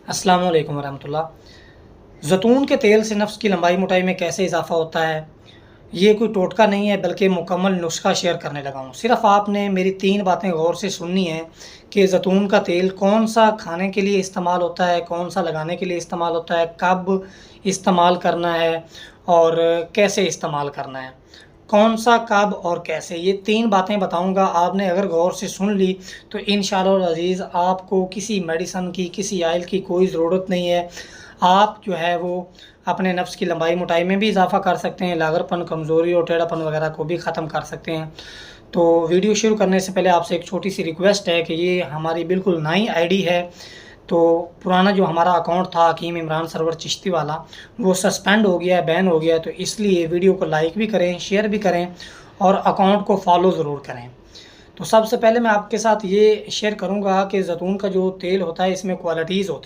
अस्सलाम वालेकुम वरहमतुल्लाह। ज़ैतून के तेल से नफ्स की लंबाई मोटाई में कैसे इजाफ़ा होता है, ये कोई टोटका नहीं है बल्कि मुकम्मल नुस्खा शेयर करने लगा हूँ। सिर्फ़ आपने मेरी 3 बातें गौर से सुननी हैं कि ज़ैतून का तेल कौन-सा खाने के लिए इस्तेमाल होता है, कौन-सा लगाने के लिए इस्तेमाल होता है, कब इस्तेमाल करना है और कैसे इस्तेमाल करना है। कौन-सा, कब और कैसे, ये 3 बातें बताऊँगा। आपने अगर गौर से सुन ली तो इंशाअल्लाह अज़ीज़ आपको किसी मेडिसिन की, किसी ऑयल की कोई ज़रूरत नहीं है। आप जो है वो अपने नफ्स की लंबाई मोटाई में भी इजाफ़ा कर सकते हैं, लागरपन, कमज़ोरी और टेढ़ापन वगैरह को भी ख़त्म कर सकते हैं। तो वीडियो शुरू करने से पहले आपसे एक छोटी-सी रिक्वेस्ट है कि ये हमारी बिल्कुल नई आईडी है। तो पुराना जो हमारा अकाउंट था हकीम इमरान सरवर चिश्ती वाला, वो सस्पेंड हो गया है, बैन हो गया है। तो इसलिए वीडियो को लाइक भी करें, शेयर भी करें और अकाउंट को फॉलो ज़रूर करें। तो सबसे पहले मैं आपके साथ ये शेयर करूँगा कि ज़ैतून का जो तेल होता है इसमें क्वालिटीज़ होती हैं।